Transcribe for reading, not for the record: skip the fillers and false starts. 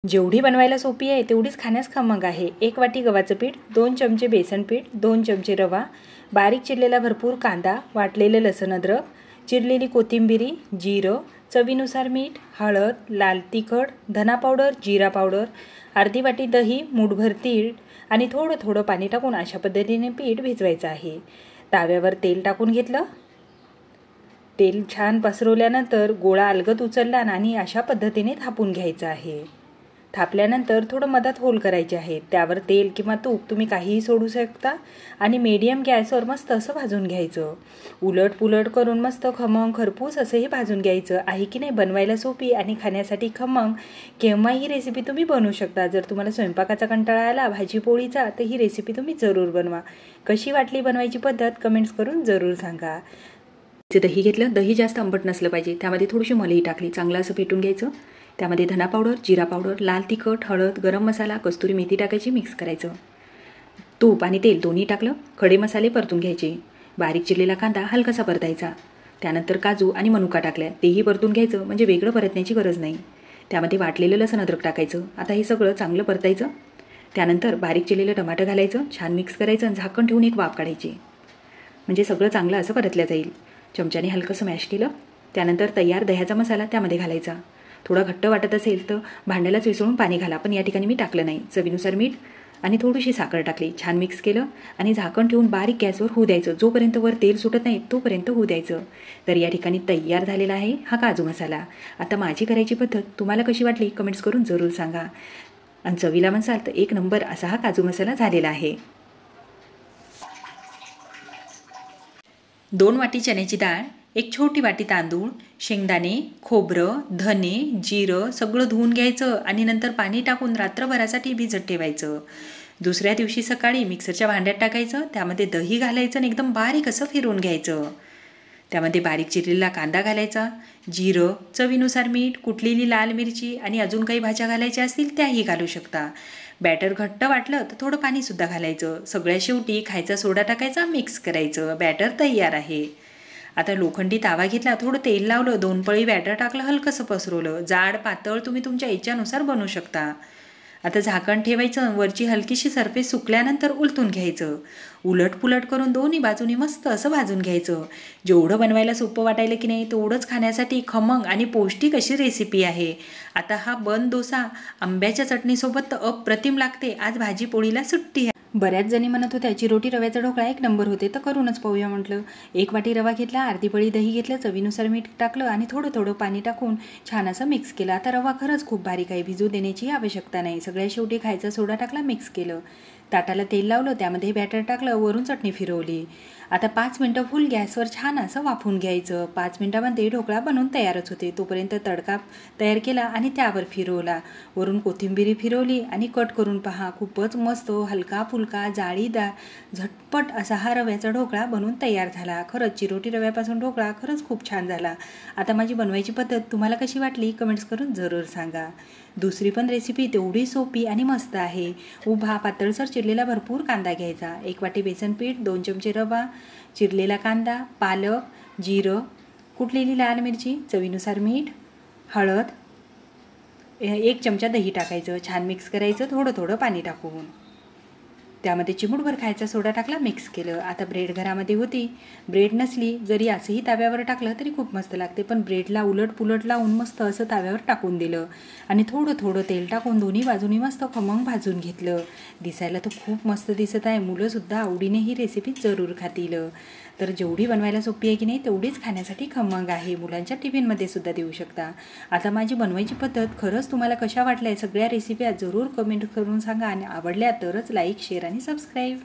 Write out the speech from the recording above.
जेवढी बनवायला सोपी आहे तेवढीच खाण्यास खमंग आहे। 1 वाटी गव्हाचं पीठ, 2 चमचे बेसन पीठ, 2 चमचे रवा, बारीक चिरलेला भरपूर कांदा, वाटलेलं लसूण अद्रक, चिरलेली कोथिंबीर, जिरं, चवीनुसार मीठ, हळद, लाल तिखट, धना पावडर, जिरा पावडर, अर्धी वाटी दही, मूठभर तीळ आणि थोडं थोडं पाणी टाकून अशा पद्धतीने पीठ भिजवायचं आहे। ताव्यावर तेल टाकून घेतलं। तेल छान पसरवल्यानंतर गोळा अलगद उचलला आणि अशा पद्धतीने थापून घ्यायचं आहे। थापल्यानंतर थोडं मधात होल करायचे आहेत। त्यावर तेल किंवा तूप तुम्ही काहीही सोडू शकता आणि मीडियम गॅसवर मस्त असं भाजून घ्यायचं। उलट पुलट करून मस्त खमंग खरपूस असंही भाजून घ्यायचं आहे की नाही। बनवायला सोपी आणि खाण्यासाठी खमंग केव्हा ही रेसिपी तुम्ही बनवू शकता। जर तुम्हाला स्वयंपाकाचा कंटाळा आला भाजी पोळीचा तर ही रेसिपी तुम्ही जरूर बनवा। कशी वाटली बनवायची पद्धत कमेंट्स करून जरूर सांगा। दही घेतलं, दही जास्त आंबट नसलं पाहिजे। त्यामध्ये थोडीशी मलई टाकली, चांगलं असं फेटून घ्यायचं। त्यामध्ये धना पावडर, जिरा पावडर, लाल तिखट, हळद, गरम मसाला, कस्तुरी मेथी टाकायची, मिक्स करायचं। तूप आणि तेल दोन्ही टाकलं, खडे मसाले परतून घ्यायचे। बारीक चिरलेला कांदा हलकासा परतायचा। त्यानंतर काजू आणि मनुका टाकल्या, तेही परतून घ्यायचं, म्हणजे वेगळं परतण्याची गरज नाही। त्यामध्ये वाटलेलं लसूण अद्रक टाकायचं। आता हे सगळं चांगलं परतायचं। त्यानंतर बारीक चिरलेलं टमाटर घालायचं, छान मिक्स करायचं आणि झाकण ठेवून एक वाफ काढायची, म्हणजे सगळं चांगलं असं परतलं जाईल। चमच्याने हलकंसं मॅश केलं। त्यानंतर तयार दह्याचा मसाला त्यामध्ये घालायचा। थोडा घट्ट वाटत असेल तर भांड्यालाच विसळून पाणी घाला, पण या ठिकाणी मी टाकलं नाही। चवीनुसार मीठ आणि थोडीशी साखर टाकली, छान मिक्स केलं आणि झाकण ठेवून बारीक गॅसवर होऊ द्यायचं। जोपर्यंत वर तेल सुटत नाही तोपर्यंत होऊ द्यायचं। तर या ठिकाणी तयार झालेला आहे हा काजू मसाला। आता माझी करायची पद्धत तुम्हाला कशी वाटली कमेंट्स करून जरूर सांगा। आणि चवीला म्हणसाल तर 1 नंबर असा हा काजू मसाला झालेला आहे। 2 वाटी चण्याची डाळ, 1 छोटी वाटी तांदूळ, शेंगदाणे, खोबरं, धने, जिरं सगळं धुवून घ्यायचं आणि नंतर पाणी टाकून रात्रभरासाठी भिजत ठेवायचं। दुसऱ्या दिवशी सकाळी मिक्सरच्या भांड्यात टाकायचं। त्यामध्ये दही घालायचं आणि एकदम बारीक असं फिरवून घ्यायचं। त्यामध्ये बारीक चिरलेला कांदा घालायचा, जिरं, चवीनुसार मीठ, कुटलेली लाल मिरची आणि अजून काही भाज्या घालायच्या असतील त्याही घालू शकता। बॅटर घट्ट वाटलं तर थोडं पाणीसुद्धा घालायचं। सगळ्या शेवटी खायचा सोडा टाकायचा, मिक्स करायचं। बॅटर तयार आहे। आता लोखंडी तावा घेतला, थोडं तेल लावलं, 2 पळी बॅटर टाकलं, हलकंसं पसरवलं। जाड पातळ तुम्ही तुमच्या इच्छेनुसार बनवू शकता। आता झाकण ठेवायचं, वरची हलकीशी सरफेस सुकल्यानंतर उलटून घ्यायचं। उलट पुलट करून दोन्ही बाजूनी मस्त असं भाजून घ्यायचं। जेवढं बनवायला सोपं वाटायला की नाही तेवढंच खाण्यासाठी खमंग आणि पौष्टिक अशी रेसिपी आहे। आता हा बन डोसा आंब्याच्या चटणीसोबत तर अप्रतिम लागते। आज भाजी पोळीला सुट्टी आहे। बऱ्याच जणी म्हणत होत्या चिरोटी रव्याचा ढोकळा 1 नंबर होते, तर करूनच पाहूया म्हटलं। 1 वाटी रवा घेतला, अर्धी पळी दही घेतलं, चवीनुसार मीठ टाकलं आणि थोडं थोडं पाणी टाकून छान असं मिक्स केलं। आता रवा खरंच खूप बारीक आहे, भिजू देण्याची आवश्यकता नाही। सगळ्या शेवटी खायचा सोडा टाकला, मिक्स केलं। ताटाला तेल लावलं, त्यामध्ये बॅटर टाकलं, वरून चटणी फिरवली। आता 5 मिनटं फुल गॅसवर छान असं वाफवून घ्यायचं। 5 मिनटामध्ये ढोकळा बनवून तयारच होते। तोपर्यंत तडका तयार केला आणि त्यावर फिरवला। वरून कोथिंबीर फिरवली आणि कट करून पहा, खूपच मस्त हलका फुलका जाळीदार झटपट असा हा रव्याचा ढोकळा बनवून तयार झाला। खरंच चिरोटी रव्यापासून ढोकळा खरंच खूप छान झाला। आता माझी बनवायची पद्धत तुम्हाला कशी वाटली कमेंट्स करून जरूर सांगा। दुसरी पण रेसिपी तेवढी सोपी आणि मस्त आहे। उभा पातळसर चिरलेला भरपूर कांदा घ्यायचा, 1 वाटी बेसन पीठ, 2 चमचे रवा, चिरलेला कांदा, पालक, जिरं, कुटलेली लाल मिरची, चवीनुसार मीठ, हळद, 1 चमचा दही टाकायचं, छान मिक्स करायचं थोडं थोडं पाणी टाकून। त्यामध्ये चिमूटभर खायचा सोडा टाकला, मिक्स केलं। आता ब्रेड घरामध्ये होती, ब्रेड नसली जरी असंही ताव्यावर टाकलं तरी खूप मस्त लागते, पण ब्रेडला उलट पुलट लावून मस्त असं ताव्यावर टाकून दिलं आणि थोडं थोडं तेल टाकून दोन्ही बाजूनी मस्त खमंग भाजून घेतलं। दिसायला तर खूप मस्त दिसत आहे, मुलंसुद्धा आवडीने ही रेसिपी जरूर खातील। तर जेवढी बनवायला सोपी आहे की नाही तेवढीच खाण्यासाठी खमंग आहे। मुलांच्या टिफिनमध्ये सुद्धा देऊ शकता। आता माझी बनवायची पद्धत खरंच तुम्हाला कशा वाटल्या सगळ्या रेसिपी जरूर कमेंट करून सांगा आणि आवडल्या तरच लाईक, शेअर आणि सबस्क्राईब।